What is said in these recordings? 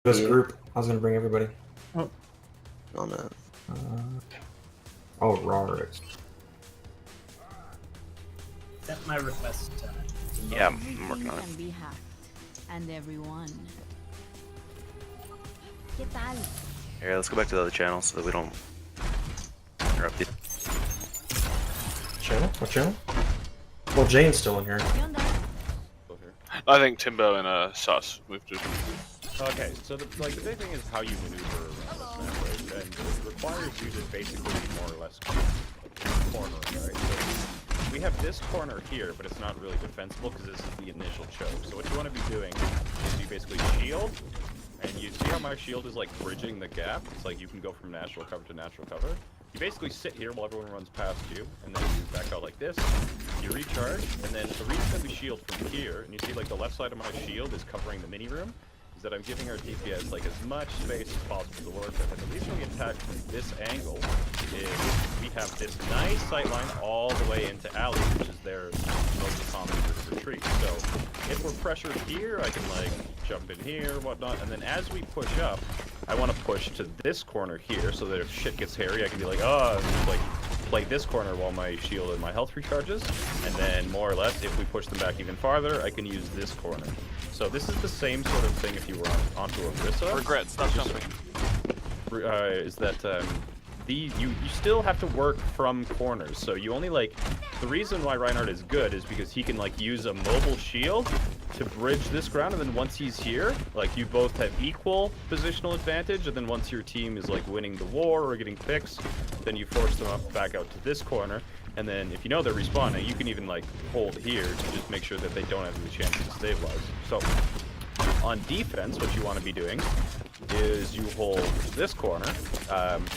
This group. I was gonna bring everybody. Oh no. Oh, Rarix. Sent my request. Yeah, I'm working on it. Can be hacked, and everyone. ¿Qué tal? Here, let's go back to the other channel so that we don't interrupt you. Channel? What channel? Well, Jane's still in here. ¿Qué onda? I think Timbo and Sus moved to. Okay, so the big thing is how you maneuver around this map, right? And it requires you to basically be more or less cornering, right? So we have this corner here, but it's not really defensible because this is the initial choke. So what you want to be doing is you basically shield, and you see how my shield is like bridging the gap? It's like you can go from natural cover to natural cover. You basically sit here while everyone runs past you, and then you back out like this, you recharge, and then the reason that we shield from here, and you see like the left side of my shield is covering the mini room, is that I'm giving our DPS like as much space as possible to work with. And the reason we attack from this angle is we have this nice sight line all the way into alley, which is their most common retreat. So if we're pressured here, I can like jump in here, whatnot, and then as we push up, I want to push to this corner here so that if shit gets hairy, I can be like, oh, just like play this corner while my shield and my health recharges, and then more or less, if we push them back even farther, I can use this corner. So this is the same sort of thing if you were onto a Orisa. Regret, stop jumping. Is that you still have to work from corners. So you only like the reason why Reinhardt is good is because he can like use a mobile shield to bridge this ground, and then once he's here, like you both have equal positional advantage, and then once your team is like winning the war or getting picks, then you force them up back out to this corner, and then if you know they're respawning, you can even like hold here to just make sure that they don't have the chance to stabilize. So on defense, what you want to be doing is you hold this corner.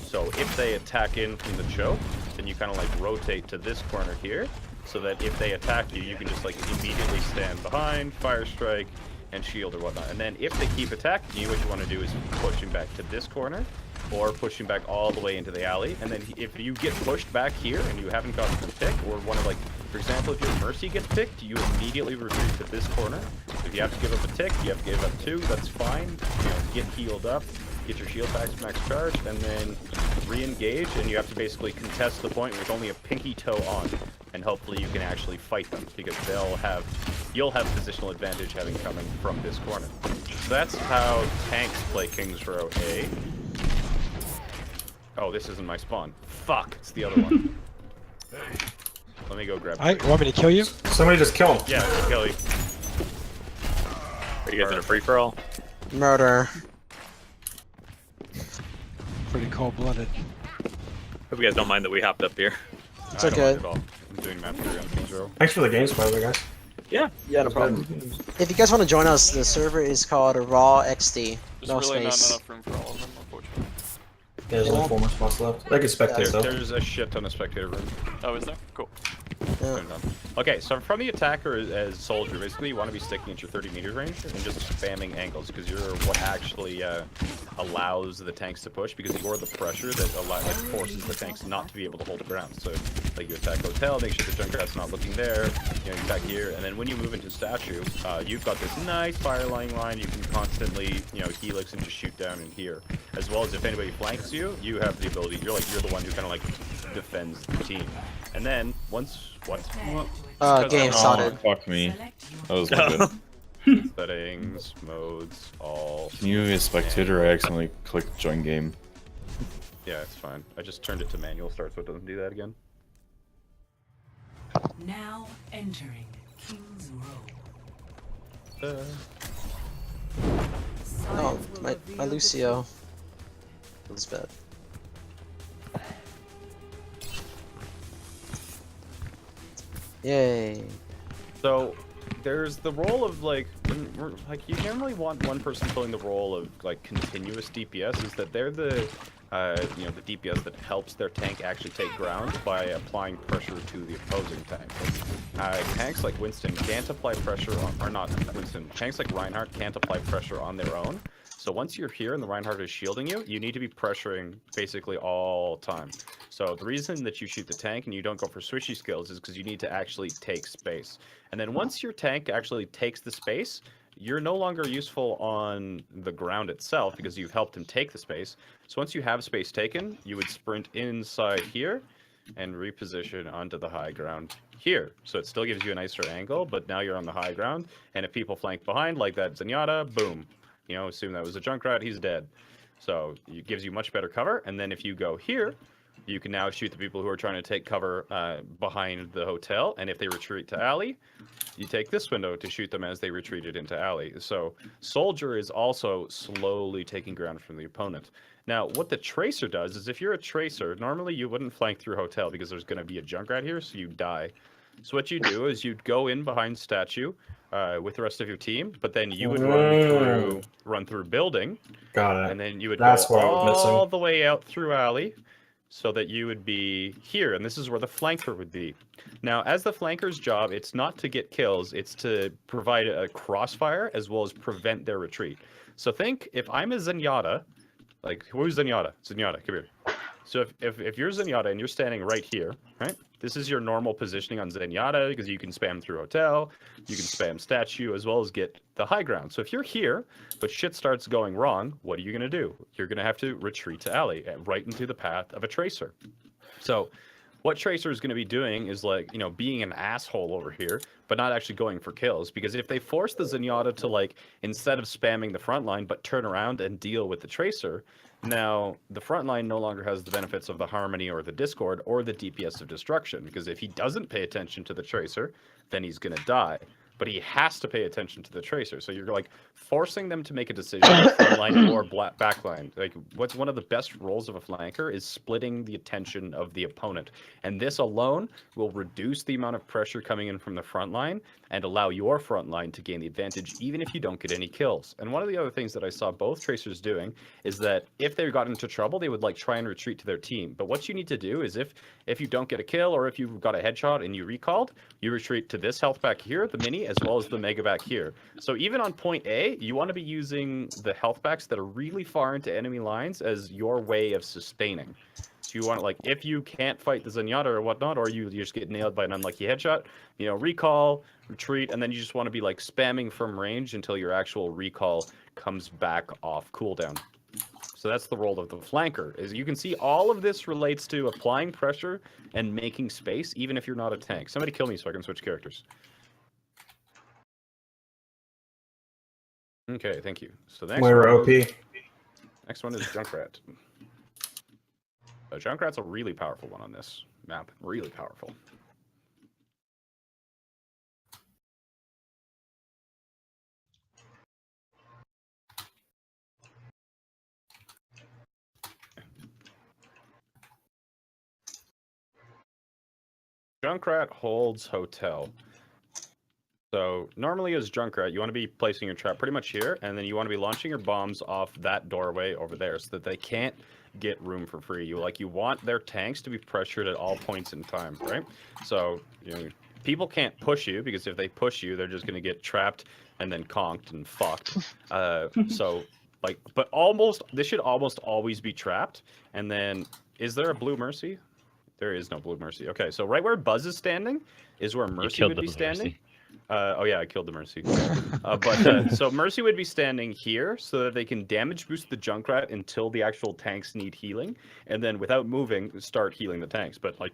So if they attack in from the choke, then you kind of like rotate to this corner here, so that if they attack you, you can just like immediately stand behind, fire strike, and shield or whatnot. And then if they keep attacking you, what you want to do is push him back to this corner, or push him back all the way into the alley. And then if you get pushed back here and you haven't gotten the pick, or one of like, for example, if your Mercy gets picked, you immediately retreat to this corner. If you have to give up a tick, you have to give up 2, that's fine. You know, get healed up, get your shield back to max charge, and then re-engage, and you have to basically contest the point with only a pinky toe on, and hopefully you can actually fight them, because you'll have positional advantage having coming from this corner. So that's how tanks play King's Row A. Oh, this isn't my spawn. Fuck, it's the other one. Let me go grab it. You want me to kill you? Somebody just kill him. Yeah, kill you. Are you guys in a free-for-all? Murder. Pretty cold-blooded. Hope you guys don't mind that we hopped up here. It's I don't okay. mind at all. I'm doing map 3 on King's Row. Thanks for the games, by the way, guys. Yeah. Yeah, no problem. If you guys want to join us, the server is called Raw XD. There's No really space. not enough room for all of them, unfortunately. Yeah, there's only 4 more spots left. They can spectate though. There's a shit ton of spectator room. Oh, is there? Cool. Yeah. Okay, so from the attacker as soldier, basically you want to be sticking at your 30 meters range and just spamming angles, because you're what actually allows the tanks to push, because you're the pressure that forces the tanks not to be able to hold the ground. So like you attack hotel, make sure the Junkrat's not looking there, you attack here, and then when you move into statue, you've got this nice fire line you can constantly, helix and just shoot down in here. As well as if anybody flanks you, you have the ability, you're the one who kind of like defends the team. And then once Game started. Fuck me. That was not good. settings, modes, all. Can you as spectator? I accidentally clicked join game. Yeah, it's fine. I just turned it to manual start so it doesn't do that again. Now entering King's Row. Oh, my Lucio. Was bad. Yay. So there's the role of you generally want one person filling the role of like continuous DPS, is that they're the the DPS that helps their tank actually take ground by applying pressure to the opposing tank. Tanks like Winston can't apply pressure on, or not Winston, tanks like Reinhardt can't apply pressure on their own. So once you're here and the Reinhardt is shielding you, you need to be pressuring basically all time. So the reason that you shoot the tank and you don't go for swishy skills is because you need to actually take space. And then once your tank actually takes the space, you're no longer useful on the ground itself because you've helped him take the space. So once you have space taken, you would sprint inside here and reposition onto the high ground here. So it still gives you a nicer angle, but now you're on the high ground. And if people flank behind, like that Zenyatta, boom. You know, assume that was a Junkrat, he's dead. So it gives you much better cover. And then if you go here, you can now shoot the people who are trying to take cover behind the hotel. And if they retreat to alley, you take this window to shoot them as they retreated into alley. So Soldier is also slowly taking ground from the opponent. Now, what the Tracer does is if you're a Tracer, normally you wouldn't flank through hotel because there's going to be a Junkrat here, so you die. So what you do is you'd go in behind statue with the rest of your team, but then you would run through building. Got it. And then you would That's go what I was all missing. the way out through alley so that you would be here, and this is where the flanker would be. Now, as the flanker's job, it's not to get kills, it's to provide a crossfire as well as prevent their retreat. So think, if I'm a Zenyatta, like, who's Zenyatta? Zenyatta, come here. So if you're Zenyatta and you're standing right here, right? This is your normal positioning on Zenyatta because you can spam through hotel, you can spam statue, as well as get the high ground. So if you're here, but shit starts going wrong, what are you going to do? You're going to have to retreat to alley, right into the path of a Tracer. So what Tracer is going to be doing is, like, you know, being an asshole over here, but not actually going for kills. Because if they force the Zenyatta to, like, instead of spamming the front line, but turn around and deal with the Tracer, now the front line no longer has the benefits of the Harmony or the Discord or the DPS of Destruction. Because if he doesn't pay attention to the Tracer, then he's going to die. But he has to pay attention to the Tracer. So you're, like, forcing them to make a decision, front line or back line. Like, what's one of the best roles of a flanker is splitting the attention of the opponent. And this alone will reduce the amount of pressure coming in from the front line and allow your front line to gain the advantage even if you don't get any kills. And one of the other things that I saw both Tracers doing is that if they got into trouble, they would, like, try and retreat to their team. But what you need to do is if you don't get a kill or if you've got a headshot and you recalled, you retreat to this health back here, the mini, as well as the mega back here. So even on point A, you want to be using the health backs that are really far into enemy lines as your way of sustaining. So you want, like, if you can't fight the Zenyatta or whatnot, or you just get nailed by an unlucky headshot, you know, recall, retreat, and then you just want to be, like, spamming from range until your actual recall comes back off cooldown. So that's the role of the flanker. As you can see, all of this relates to applying pressure and making space, even if you're not a tank. Somebody kill me so I can switch characters. Okay, thank you. So the next Moira one, OP. next one is Junkrat. Junkrat's a really powerful one on this map. Really powerful. Junkrat holds hotel. So normally as Junkrat, you want to be placing your trap pretty much here, and then you want to be launching your bombs off that doorway over there so that they can't get room for free. You want their tanks to be pressured at all points in time, right? So, you know, people can't push you because if they push you, they're just going to get trapped and then conked and fucked. So, like, but this should almost always be trapped. And then, is there a blue Mercy? There is no blue Mercy. Okay, so right where Buzz is standing is where Mercy would be standing. Oh yeah, I killed the Mercy. So Mercy would be standing here so that they can damage boost the Junkrat until the actual tanks need healing, and then without moving, start healing the tanks. But, like,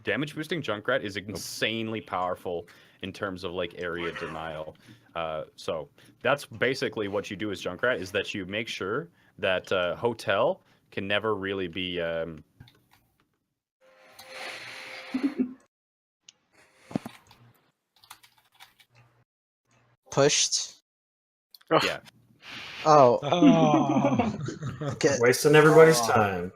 damage boosting Junkrat is insanely powerful in terms of, like, area denial. So that's basically what you do as Junkrat, is that you make sure that Hotel can never really be pushed. yeah. Oh. Wasting everybody's time.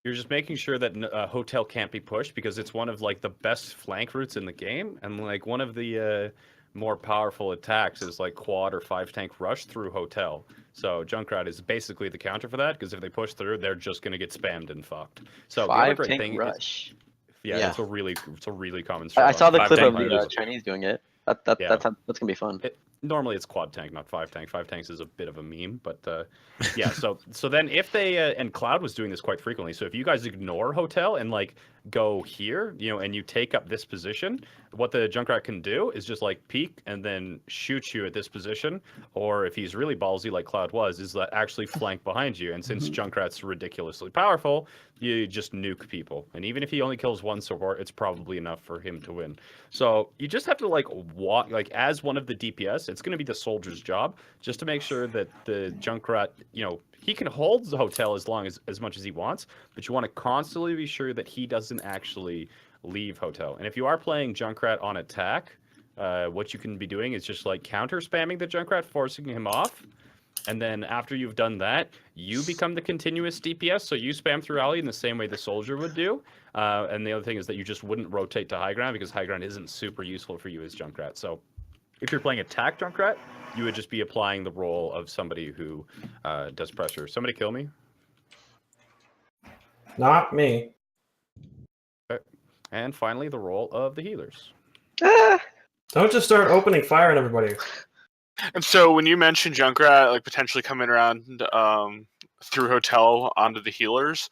You're just making sure that Hotel can't be pushed because it's one of, like, the best flank routes in the game, and, like, one of the more powerful attacks is, like, quad or 5 tank rush through Hotel. So Junkrat is basically the counter for that, because if they push through, they're just going to get spammed and fucked. So the other 5 great tank thing rush. It's a really common I saw the strat. clip of 5 tank the rush. Chinese doing it. That's gonna be fun. Normally it's quad tank, not 5 tank. 5 tanks is a bit of a meme, but yeah. So then if they and Cloud was doing this quite frequently. So if you guys ignore Hotel and like go here, you know, and you take up this position, what the Junkrat can do is just like peek and then shoot you at this position. Or if he's really ballsy like Cloud was, is that actually flank behind you. And since Junkrat's ridiculously powerful, you just nuke people. And even if he only kills one support, it's probably enough for him to win. So you just have to like walk, like as one of the DPS, it's going to be the soldier's job just to make sure that the Junkrat, you know, he can hold the Hotel as much as he wants, but you want to constantly be sure that he doesn't actually leave Hotel. And if you are playing Junkrat on attack, what you can be doing is just like counter spamming the Junkrat, forcing him off. And then after you've done that, you become the continuous DPS. So you spam through alley in the same way the soldier would do. And the other thing is that you just wouldn't rotate to high ground because high ground isn't super useful for you as Junkrat. So if you're playing attack Junkrat, you would just be applying the role of somebody who does pressure. Somebody kill me. Not me. Okay. And finally, the role of the healers. Don't just start opening fire on everybody. And so when you mentioned Junkrat like potentially coming around through Hotel onto the healers,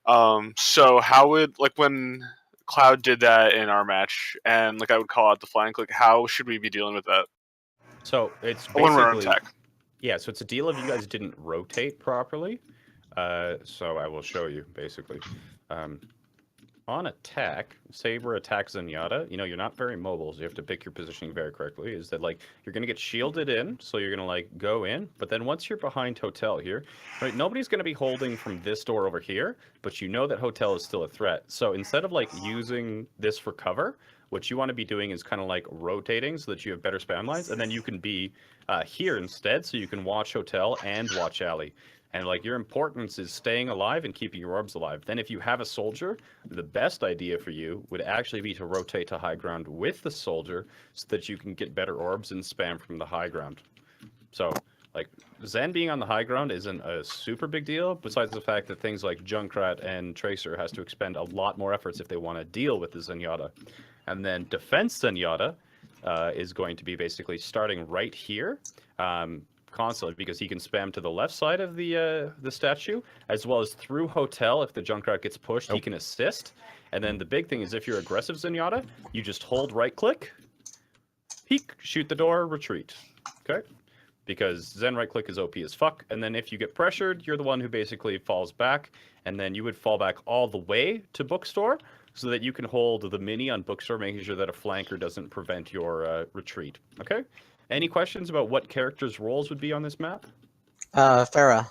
so how would like when Cloud did that in our match and like I would call out the flank, like how should we be dealing with that? So it's basically, When we're on attack. Yeah, so it's a deal of you guys didn't rotate properly. So I will show you basically. On attack, say we're attack Zenyatta, you know, you're not very mobile, so you have to pick your positioning very correctly. Is that like you're gonna get shielded in, so you're gonna like go in, but then once you're behind Hotel here, right, nobody's gonna be holding from this door over here, but you know that Hotel is still a threat. So instead of like using this for cover, what you want to be doing is kind of like rotating so that you have better spam lines, and then you can be here instead, so you can watch Hotel and watch alley. And like your importance is staying alive and keeping your orbs alive. Then if you have a soldier, the best idea for you would actually be to rotate to high ground with the soldier so that you can get better orbs and spam from the high ground. So like Zen being on the high ground isn't a super big deal, besides the fact that things like Junkrat and Tracer has to expend a lot more efforts if they want to deal with the Zenyatta. And then defense Zenyatta is going to be basically starting right here. Constantly, because he can spam to the left side of the statue, as well as through Hotel. If the Junkrat gets pushed, he can assist. And then the big thing is if you're aggressive Zenyatta, you just hold right click, peek, shoot the door, retreat. Okay? Because Zen right click is OP as fuck. And then if you get pressured, you're the one who basically falls back, and then you would fall back all the way to Bookstore so that you can hold the mini on Bookstore, making sure that a flanker doesn't prevent your retreat. Okay? Any questions about what characters' roles would be on this map? Pharah.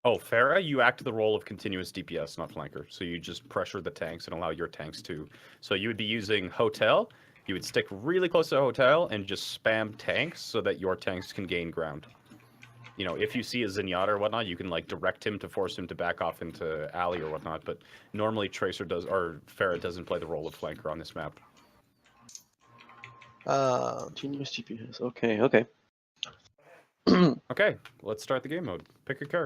Oh, Pharah, you act the role of continuous DPS, not flanker. So you just pressure the tanks and allow your tanks to. So you would be using Hotel. You would stick really close to Hotel and just spam tanks so that your tanks can gain ground. You know, if you see a Zenyatta or whatnot, you can like direct him to force him to back off into alley or whatnot. But normally Tracer does, or Pharah doesn't play the role of flanker on this map. Continuous GPS. Okay, okay. Okay, let's start the game mode. Pick your character.